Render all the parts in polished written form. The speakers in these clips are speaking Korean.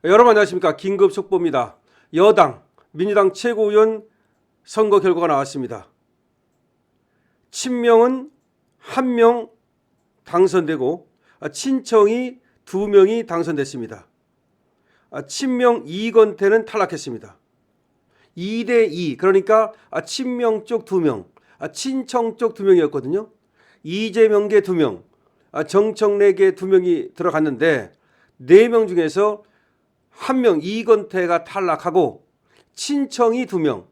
여러분 안녕하십니까. 긴급 속보입니다. 여당 민주당 최고위원 선거 결과가 나왔습니다. 친명은 1명 당선되고 친청이 2명이 당선됐습니다. 친명 이건태는 탈락했습니다. 2대2, 그러니까 친명 쪽 2명, 친청 쪽 2명이었거든요. 이재명계 2명, 정청래계 2명이 들어갔는데 4명 중에서 1명 이건태가 탈락하고 친청이 2명,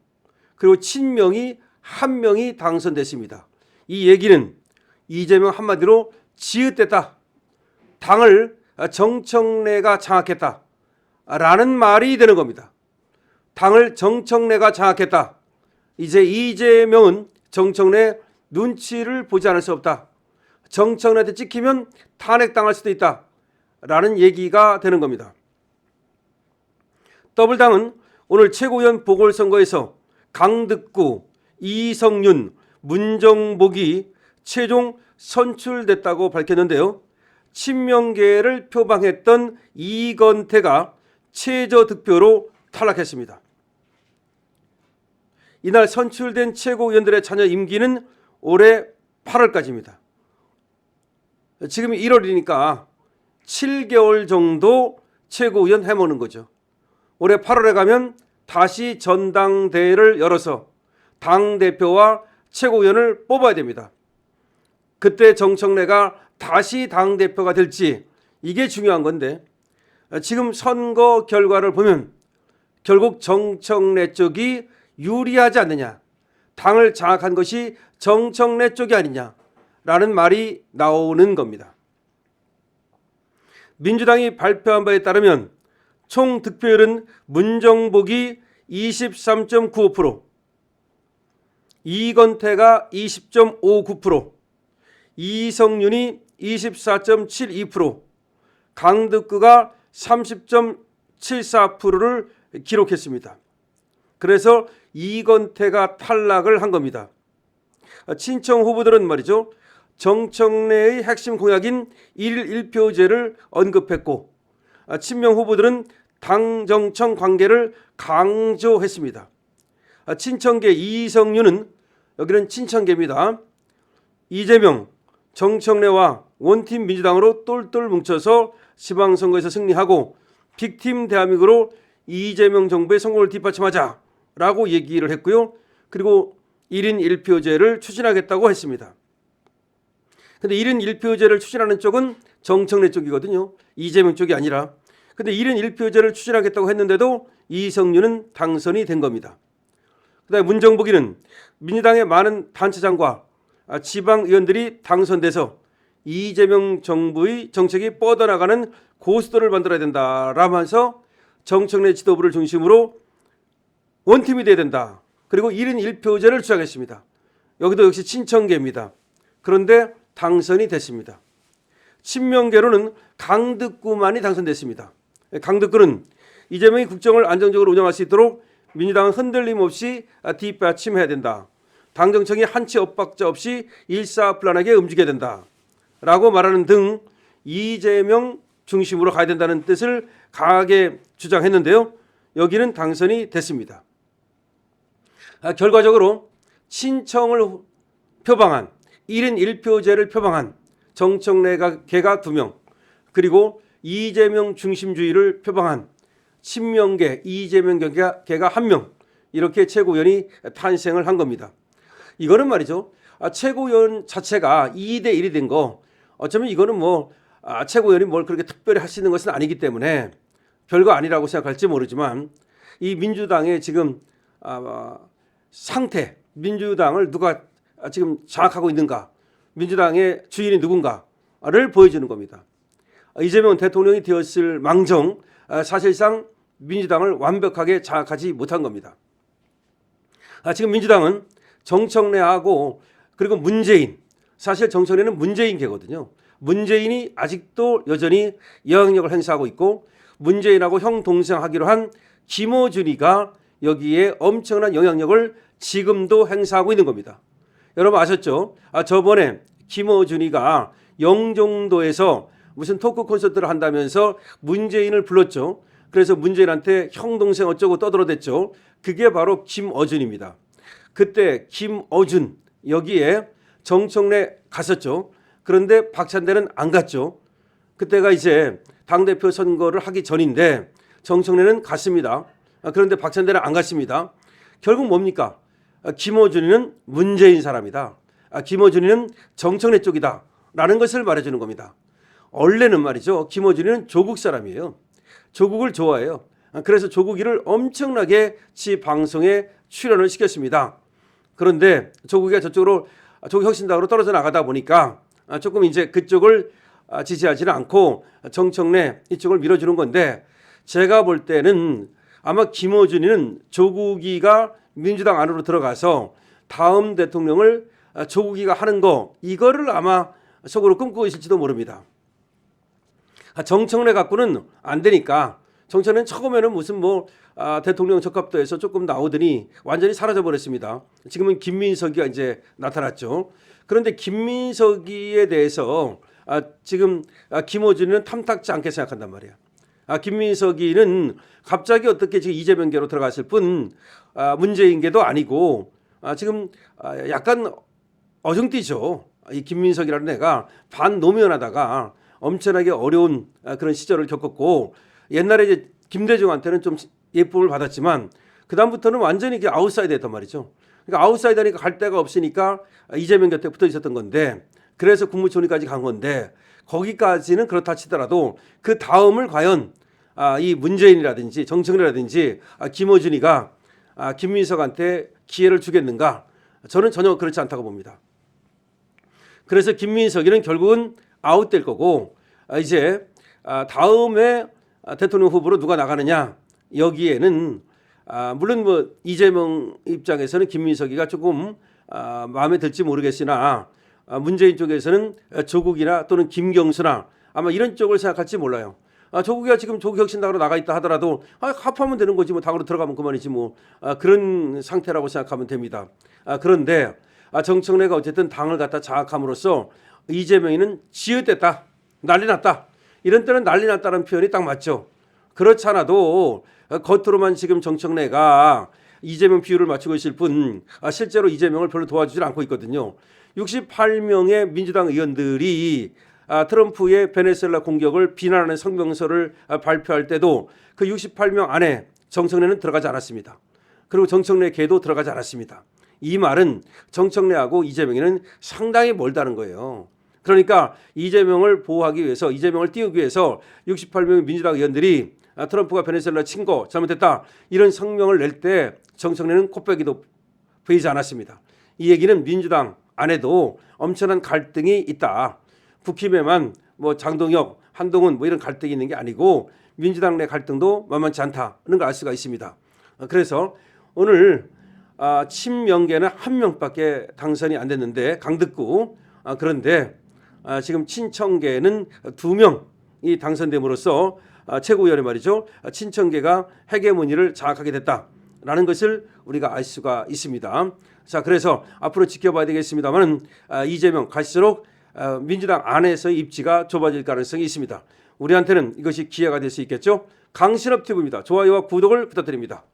그리고 친명이 1명이 당선됐습니다. 이 얘기는 이재명 한마디로 지읒됐다, 당을 정청래가 장악했다 라는 말이 되는 겁니다. 당을 정청래가 장악했다. 이제 이재명은 정청래 눈치를 보지 않을 수 없다. 정청래한테 찍히면 탄핵당할 수도 있다 라는 얘기가 되는 겁니다. 더불당은 오늘 최고위원 보궐선거에서 강득구, 이성윤, 문정복이 최종 선출됐다고 밝혔는데요. 친명계를 표방했던 이건태가 최저득표로 탈락했습니다. 이날 선출된 최고위원들의 참여 임기는 올해 8월까지입니다. 지금 1월이니까 7개월 정도 최고위원 해먹는 거죠. 올해 8월에 가면 다시 전당대회를 열어서 당대표와 최고위원을 뽑아야 됩니다. 그때 정청래가 다시 당대표가 될지 이게 중요한 건데, 지금 선거 결과를 보면 결국 정청래 쪽이 유리하지 않느냐, 당을 장악한 것이 정청래 쪽이 아니냐라는 말이 나오는 겁니다. 민주당이 발표한 바에 따르면 총 득표율은 문정복이 23.95%, 이건태가 20.59%, 이성윤이 24.72%, 강득구가 30.74%를 기록했습니다. 그래서 이건태가 탈락을 한 겁니다. 친청 후보들은 말이죠, 정청래의 핵심 공약인 1일 1표제를 언급했고, 친명 후보들은 당정청 관계를 강조했습니다. 친청계 이성윤은, 여기는 친청계입니다, 이재명, 정청래와 원팀 민주당으로 똘똘 뭉쳐서 지방선거에서 승리하고 빅팀 대한민국으로 이재명 정부의 성공을 뒷받침하자 라고 얘기를 했고요. 그리고 1인 1표제를 추진하겠다고 했습니다. 근데 1인 1표제를 추진하는 쪽은 정청래 쪽이거든요. 이재명 쪽이 아니라. 근데 1인 1표제를 추진하겠다고 했는데도 이성윤은 당선이 된 겁니다. 그다음에 문정복이는 민주당의 많은 단체장과 지방의원들이 당선돼서 이재명 정부의 정책이 뻗어나가는 고스톱을 만들어야 된다라면서 정청래 지도부를 중심으로 원팀이 돼야 된다. 그리고 1인 1표제를 주장했습니다. 여기도 역시 친청계입니다. 그런데 당선이 됐습니다. 친명계로는 강득구만이 당선됐습니다. 강득구는 이재명이 국정을 안정적으로 운영할 수 있도록 민주당은 흔들림 없이 뒷받침해야 된다. 당정청이 한치 엇박자 없이 일사불란하게 움직여야 된다 라고 말하는 등 이재명 중심으로 가야 된다는 뜻을 강하게 주장했는데요. 여기는 당선이 됐습니다. 결과적으로 친청을 표방한 1인 1표제를 표방한 정청래가 개가 2명, 그리고 이재명 중심주의를 표방한 친명계 이재명 개가 1명, 이렇게 최고위원이 탄생을 한 겁니다. 이거는 말이죠, 최고위원 자체가 2대1이 된 거, 어쩌면 이거는 최고위원이 뭘 그렇게 특별히 할 수 있는 것은 아니기 때문에 별거 아니라고 생각할지 모르지만, 이 민주당의 지금 상태, 민주당을 누가 지금 장악하고 있는가, 민주당의 주인이 누군가를 보여주는 겁니다. 이재명 대통령이 되었을 망정 사실상 민주당을 완벽하게 장악하지 못한 겁니다. 지금 민주당은 정청래하고 그리고 문재인, 사실 정청래는 문재인계거든요. 문재인이 아직도 여전히 영향력을 행사하고 있고, 문재인하고 형 동생 하기로 한 김어준이가 여기에 엄청난 영향력을 지금도 행사하고 있는 겁니다. 여러분 아셨죠? 저번에 김어준이가 영종도에서 무슨 토크 콘서트를 한다면서 문재인을 불렀죠. 그래서 문재인한테 형 동생 어쩌고 떠들어댔죠. 그게 바로 김어준입니다. 그때 김어준 여기에 정청래 갔었죠. 그런데 박찬대는 안 갔죠. 그때가 이제 당대표 선거를 하기 전인데 정청래는 갔습니다. 그런데 박찬대는 안 갔습니다. 결국 뭡니까? 김어준이는 문재인 사람이다. 김어준이는 정청래 쪽이다. 라는 것을 말해주는 겁니다. 원래는 말이죠. 김어준이는 조국 사람이에요. 조국을 좋아해요. 그래서 조국이를 엄청나게 지 방송에 출연을 시켰습니다. 그런데 조국이가 저쪽으로 조국 혁신당으로 떨어져 나가다 보니까 조금 이제 그쪽을 지지하지는 않고 정청래 이쪽을 밀어주는 건데 제가 볼 때는 아마 김어준이는 조국이가 민주당 안으로 들어가서 다음 대통령을 조국이가 하는 거 이거를 아마 속으로 꿈꾸고 있을지도 모릅니다. 정청래 갖고는 안 되니까 정청래는 처음에는 무슨 대통령 적합도에서 조금 나오더니 완전히 사라져 버렸습니다. 지금은 김민석이가 이제 나타났죠. 그런데 김민석이에 대해서 지금 김어준이는 탐탁지 않게 생각한단 말이야. 김민석이는 갑자기 어떻게 지금 이재명계로 들어갔을 뿐 문재인계도 아니고 지금 약간 어정뛰죠. 이 김민석이라는 애가 반노무현하다가 엄청나게 어려운 그런 시절을 겪었고 옛날에 이제 김대중한테는 좀 예쁨을 받았지만 그 다음부터는 완전히 이게 아웃사이더였단 말이죠. 그러니까 아웃사이더니까 갈 데가 없으니까 이재명 곁에 붙어 있었던 건데 그래서 국무총리까지 간 건데 거기까지는 그렇다 치더라도 그 다음을 과연 이 문재인이라든지 정청래라든지 김어준이가 김민석한테 기회를 주겠는가? 저는 전혀 그렇지 않다고 봅니다. 그래서 김민석이는 결국은 아웃될 거고 이제 다음에 대통령 후보로 누가 나가느냐 여기에는 물론 이재명 입장에서는 김민석이가 조금 마음에 들지 모르겠으나 문재인 쪽에서는 조국이나 또는 김경수나 아마 이런 쪽을 생각할지 몰라요. 조국이가 지금 조국혁신당으로 나가 있다 하더라도 합하면 되는 거지 당으로 들어가면 그만이지 그런 상태라고 생각하면 됩니다. 그런데 정청래가 어쨌든 당을 갖다 장악함으로써 이재명이는 지읒됐다, 난리 났다. 이런 때는 난리 났다는 표현이 딱 맞죠. 그렇지 않아도 겉으로만 지금 정청래가 이재명 비율을 맞추고 있을 뿐 실제로 이재명을 별로 도와주질 않고 있거든요. 68명의 민주당 의원들이 트럼프의 베네수엘라 공격을 비난하는 성명서를 발표할 때도 그 68명 안에 정청래는 들어가지 않았습니다. 그리고 정청래 걔도 들어가지 않았습니다. 이 말은 정청래하고 이재명이는 상당히 멀다는 거예요. 그러니까 이재명을 보호하기 위해서 이재명을 띄우기 위해서 68명의 민주당 의원들이 트럼프가 베네수엘라 친 거 잘못됐다 이런 성명을 낼 때 정청래는 코빼기도 보이지 않았습니다. 이 얘기는 민주당 안에도 엄청난 갈등이 있다. 국힘에만 장동혁, 한동훈 이런 갈등이 있는 게 아니고 민주당 내 갈등도 만만치 않다는 걸 알 수가 있습니다. 그래서 오늘 친명계는 한 명밖에 당선이 안 됐는데 강득구 그런데 지금 친청계는 2명이 당선됨으로써 최고위원회 말이죠. 친청계가 헤게모니를 장악하게 됐다라는 것을 우리가 알 수가 있습니다. 자, 그래서 앞으로 지켜봐야 되겠습니다만 이재명 갈수록 민주당 안에서의 입지가 좁아질 가능성이 있습니다. 우리한테는 이것이 기회가 될 수 있겠죠. 강신업 TV입니다. 좋아요와 구독을 부탁드립니다.